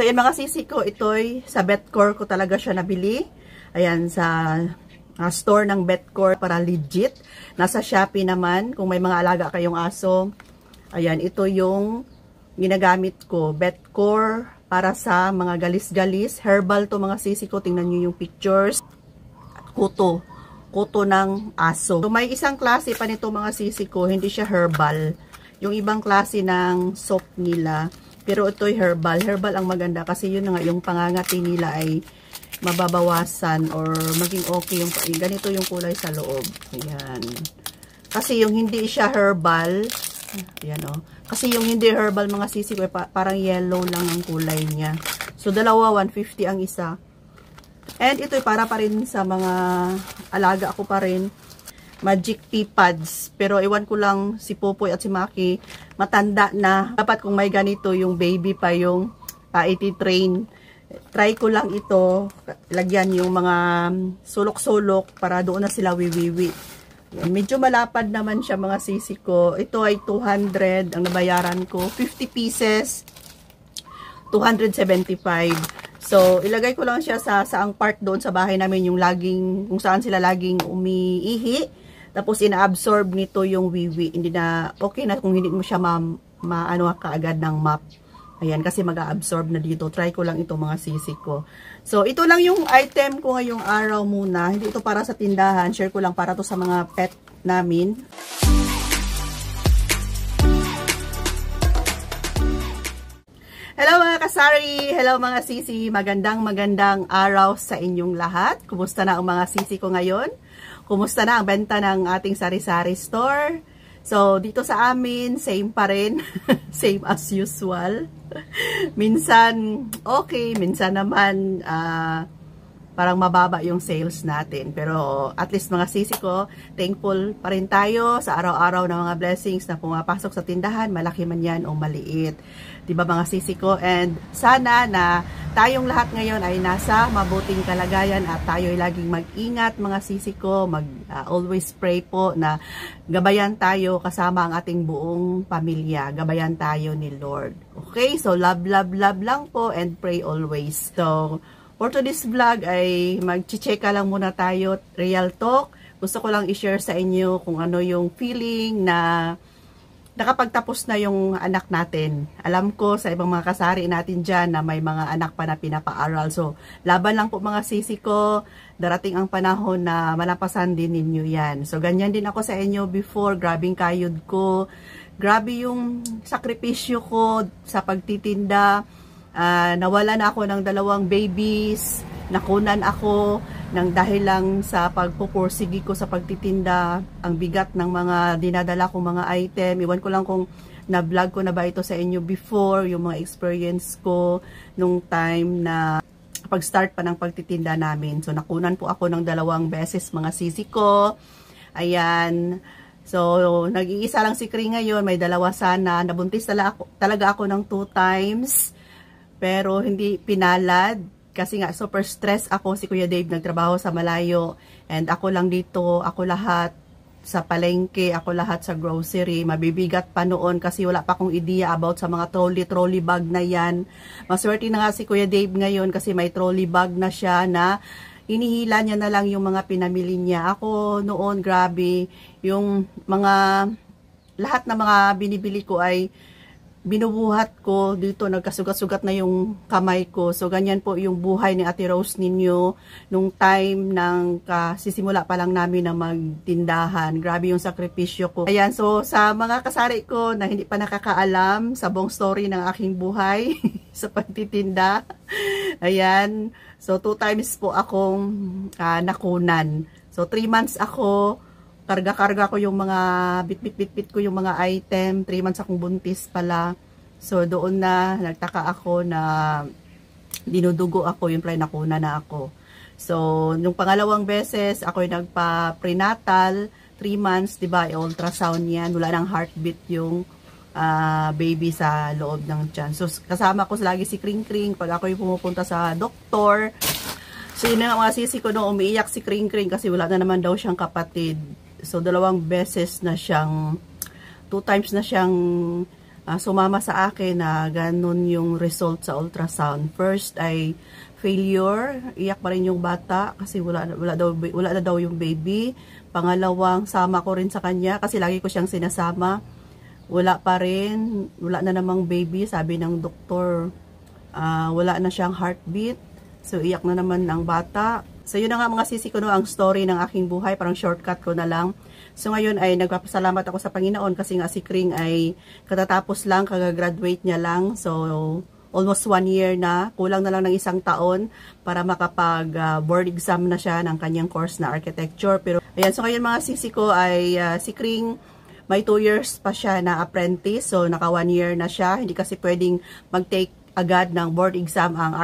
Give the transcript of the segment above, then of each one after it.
So, yung mga sisi ko, ito'y sa Betcore ko talaga siya nabili. Ayan, sa store ng Betcore para legit. Nasa Shopee naman, kung may mga alaga kayong aso. Ayan, ito yung ginagamit ko. Betcore para sa mga galis-galis. Herbal to mga sisi ko. Tingnan nyo yung pictures. Kuto. Kuto ng aso. So, may isang klase pa nito mga sisi ko. Hindi siya herbal. Yung ibang klase ng soap nila. Pero ito'y herbal. Herbal ang maganda kasi yun nga, yung pangangati nila ay mababawasan or maging okay yung ganito yung kulay sa loob. Ayan. Kasi yung hindi siya herbal, ayan o. Kasi yung hindi herbal mga sisi ko, parang yellow lang ang kulay niya. So, dalawa, 150 ang isa. And ito'y para pa rin sa mga alaga ako pa rin. Magic Tea Pads. Pero iwan ko lang si Popoy at si Maki, matanda na. Dapat kung may ganito, yung baby pa yung iti-train. Try ko lang ito. Lagyan yung mga sulok-sulok para doon na sila wiwiwi. Medyo malapad naman siya mga sisi ko. Ito ay 200 ang nabayaran ko. 50 pieces. 275. So, ilagay ko lang siya sa saang part doon sa bahay namin yung laging, kung saan sila laging umiihi. Tapos, ina-absorb nito yung wiwi. Hindi na, okay na kung hindi mo siya maano kaagad ng map. Ayan, kasi mag-a-absorb na dito. Try ko lang ito mga sisi ko. So, ito lang yung item ko ngayong araw muna. Hindi ito para sa tindahan. Share ko lang para to sa mga pet namin. Hello mga kasari! Hello mga sisi! Magandang araw sa inyong lahat. Kumusta na ang mga sisi ko ngayon? Kumusta na ang benta ng ating sari-sari store? So, dito sa amin, same pa rin. Same as usual. Minsan, okay. Minsan naman, parang mababa yung sales natin. Pero, at least mga sisi ko, thankful pa rin tayo sa araw-araw ng mga blessings na pumapasok sa tindahan, malaki man yan o maliit. Diba mga sisi ko? And sana na tayong lahat ngayon ay nasa mabuting kalagayan at tayo ay laging mag-ingat mga sisi ko. Always pray po na gabayan tayo kasama ang ating buong pamilya. Gabayan tayo ni Lord. Okay? So, love lang po and pray always. So, for today's vlog ay mag-check lang muna tayo. Real talk. Gusto ko lang i-share sa inyo kung ano yung feeling na nakapagtapos na yung anak natin. Alam ko sa ibang mga kasari natin dyan na may mga anak pa na pinapaaral. So, laban lang po mga sisi ko. Darating ang panahon na malampasan din ninyo yan. So, ganyan din ako sa inyo before. Grabing kayod ko. Grabe yung sakripisyo ko sa pagtitinda. Nawala na ako ng 2 babies. Nakunan ako nang dahil lang sa pagpupursigi ko sa pagtitinda, ang bigat ng mga dinadala kong mga item. Iwan ko lang kung na-vlog ko na ba ito sa inyo before, yung mga experience ko nung time na pag-start pa ng pagtitinda namin. So, nakunan po ako ng 2 beses mga sisi ko. Ayan. So, nag-iisa lang si Kring ngayon. May 2 sana. Nabuntis talaga ako ng 2 times. Pero hindi pinalad. Kasi nga, super stress ako. Si Kuya Dave nagtrabaho sa malayo. And ako lang dito. Ako lahat sa palengke. Ako lahat sa grocery. Mabibigat pa noon kasi wala pa akong idea about sa mga trolley bag na yan. Maswerte na nga si Kuya Dave ngayon kasi may trolley bag na siya na hinihila niya na lang yung mga pinamili niya. Ako noon, grabe. Yung mga, lahat na mga binibili ko ay binubuhat ko dito, nagkasugat-sugat na yung kamay ko. So, ganyan po yung buhay ni Ate Rose ninyo nung time ng sisimula pa lang namin na magtindahan. Grabe yung sakripisyo ko. Ayan, so sa mga kasari ko na hindi pa nakakaalam sa buong story ng aking buhay sa pagtitinda. Ayan, so 2 times po akong nakunan. So, 3 months ako, karga-karga ko yung mga bit-bit ko yung mga item. 3 months akong buntis pala. So, doon na nagtaka ako na dinudugo ako, yung pala nakuna na ako. So, nung pangalawang beses, ako yung nagpa-prenatal, 3 months, diba, ultrasound yan. Wala nang heartbeat yung baby sa loob ng tiyan. So, kasama ko lagi si Kring Kring pag ako yung pumupunta sa doktor. So, yun na mga sisi ko nung umiiyak si Kring Kring kasi wala na naman daw siyang kapatid. So, 2 beses na siyang, 2 times na siyang sumama sa akin na ganun yung result sa ultrasound. First ay failure, iyak pa rin yung bata kasi wala na daw yung baby. Pangalawang, sama ko rin sa kanya kasi lagi ko siyang sinasama. Wala pa rin, wala na namang baby, sabi ng doktor. Wala na siyang heartbeat. So, iyak na naman ang bata. So, yun na nga mga sisi ko, no, ang story ng aking buhay. Parang shortcut ko na lang. So, ngayon ay nagpapasalamat ako sa Panginoon kasi nga si Kring ay katatapos lang, kagagraduate niya lang. So, almost 1 year na. Kulang na lang ng 1 taon para makapag board exam na siya ng kanyang course na architecture. Pero, ayan, so ngayon mga sisi ko ay si Kring, may 2 years pa siya na apprentice. So, naka 1 year na siya. Hindi kasi pwedeng mag-take agad ng board exam ang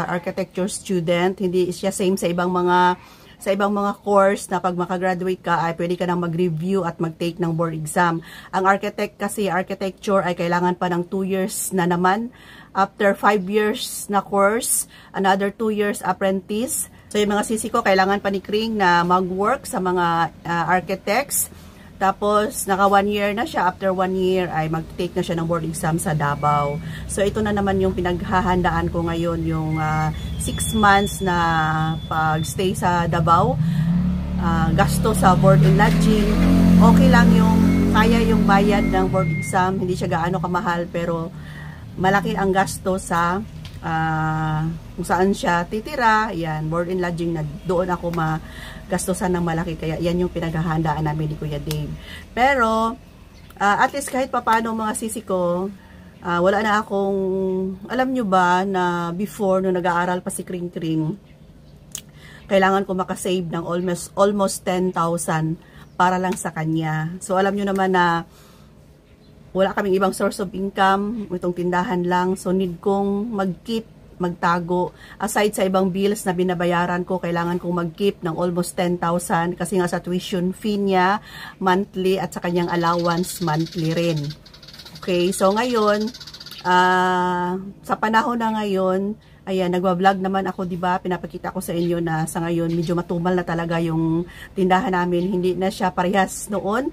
architecture student. Hindi siya same sa ibang mga course na pag makagraduate ka ay pwede ka nang mag-review at mag-take ng board exam. Ang architecture ay kailangan pa ng 2 years na naman. After 5 years na course, another 2 years apprentice. So yung mga sisi ko, kailangan pa ni Kring na mag-work sa mga architects. Tapos, naka 1 year na siya. After 1 year, ay mag-take na siya ng board exam sa Davao. So, ito na naman yung pinaghahandaan ko ngayon, yung 6 months na pag-stay sa Davao. Gasto sa board and lodging. Okay lang yung, kaya yung bayad ng board exam. Hindi siya gaano kamahal, pero malaki ang gasto sa kung saan siya titira. Yan, board and lodging na doon ako gastusan ng malaki, kaya yan yung pinaghahandaan namin ni Kuya Dave. Pero at least kahit papaano mga sisi ko, wala na akong, alam nyo ba na before nung nag-aaral pa si Kring Kring, kailangan ko makasave ng almost 10,000 para lang sa kanya. So alam nyo naman na wala kaming ibang source of income, itong tindahan lang, so need kong magtago. Aside sa ibang bills na binabayaran ko, kailangan kong mag-keep ng almost 10,000 kasi nga sa tuition fee niya monthly at sa kanyang allowance monthly rin. Okay, so ngayon, sa panahon na ngayon, ayan, nagwa-vlog naman ako, diba? Pinapakita ko sa inyo na sa ngayon, medyo matumal na talaga yung tindahan namin. Hindi na siya parehas noon.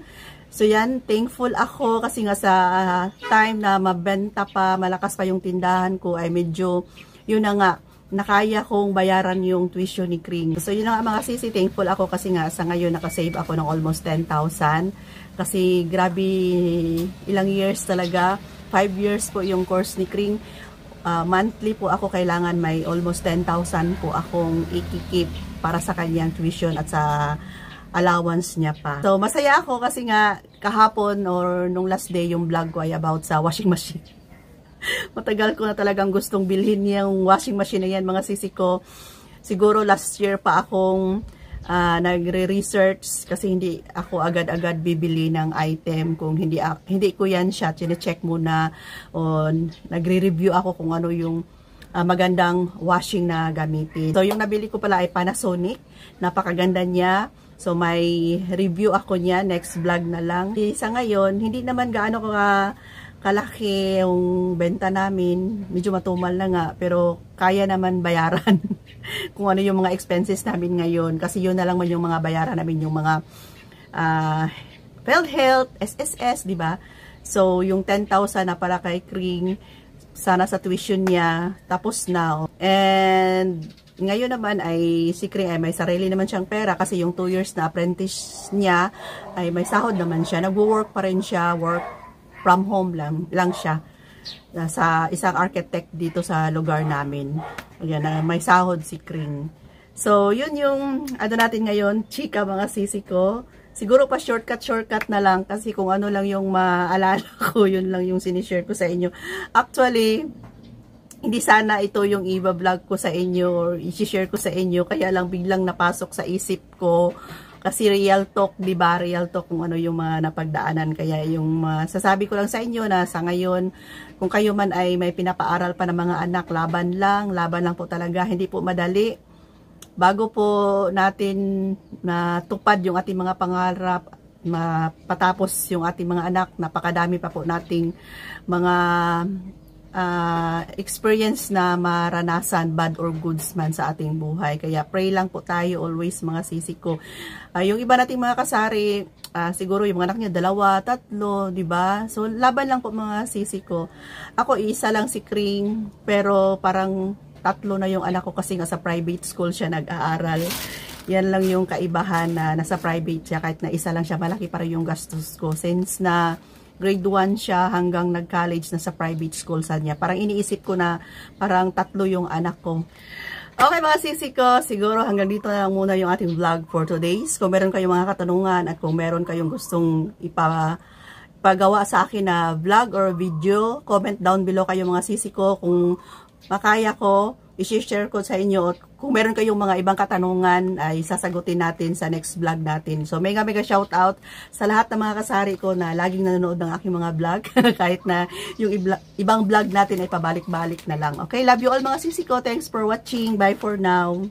So yan, thankful ako kasi nga sa time na mabenta pa, malakas pa yung tindahan ko, ay medyo yun na nga, nakaya kong bayaran yung tuition ni Kring. So yun na nga mga sisi, thankful ako kasi nga sa ngayon nakasave ako ng almost 10,000. Kasi grabe, ilang years talaga, 5 years po yung course ni Kring. Monthly po ako kailangan may almost 10,000 po akong ikikip para sa kanyang tuition at sa allowance niya pa. So masaya ako kasi nga kahapon or nung last day yung vlog ko ay about sa washing machine. Matagal ko na talagang gustong bilhin yung washing machine na yan mga sisi ko. Siguro last year pa akong nagre-research kasi hindi ako agad-agad bibili ng item kung hindi ko yan siya chine-check muna o nagre-review ako kung ano yung magandang washing na gamitin. So yung nabili ko pala ay Panasonic. Napakaganda niya. So may review ako niya, next vlog na lang. Sa ngayon, hindi naman gaano kalaki yung benta namin. Medyo matumal na nga, pero kaya naman bayaran kung ano yung mga expenses namin ngayon. Kasi yun na lang man yung mga bayaran namin, yung mga PhilHealth, SSS, di ba? So, yung 10,000 na para kay Kring, sana sa tuition niya, tapos na. And ngayon naman ay si Kring ay may sarili naman siyang pera kasi yung 2 years na apprentice niya ay may sahod naman siya. Nagwo-work pa rin siya, work from home lang siya sa isang architect dito sa lugar namin. Ayan, may sahod si Kring. So, yun yung ano natin ngayon, chika mga sisi ko. Siguro pa shortcut na lang kasi kung ano lang yung maalala ko, yun lang yung sinishare ko sa inyo. Actually, hindi sana ito yung i-vlog ko sa inyo or i-share ko sa inyo, kaya lang biglang napasok sa isip ko. Kasi real talk, di ba? Real talk kung ano yung mga napagdaanan. Kaya yung sasabi ko lang sa inyo na sa ngayon, kung kayo man ay may pinapaaral pa ng mga anak, laban lang po talaga. Hindi po madali. Bago po natin natupad yung ating mga pangarap, mapatapos yung ating mga anak, napakadami pa po nating mga experience na maranasan, bad or goods man sa ating buhay. Kaya pray lang po tayo always mga sisi ko. Yung iba nating mga kasari, siguro yung mga anak niya 2, 3, di ba? So laban lang po mga sisi ko. Ako isa lang si Kring, pero parang 3 na yung anak ko kasi nga sa private school siya nag-aaral. Yan lang yung kaibahan na nasa private siya, kahit na isa lang siya, malaki para yung gastos ko. Since na grade 1 siya hanggang nag-college na sa private school sa niya. Parang iniisip ko na parang 3 yung anak ko. Okay mga sisi ko, siguro hanggang dito na lang muna yung ating vlog for today's. Kung meron kayong mga katanungan at kung meron kayong gustong ipagawa sa akin na vlog or video, comment down below kayo mga sisi ko. Kung makaya ko, i-share ko sa inyo. Kung meron kayong mga ibang katanungan, ay sasagutin natin sa next vlog natin. So, mega shout out sa lahat ng mga kasari ko na laging nanonood ng aking mga vlog. Kahit na yung ibang vlog natin ay pabalik-balik na lang. Okay, love you all mga sisi ko. Thanks for watching. Bye for now.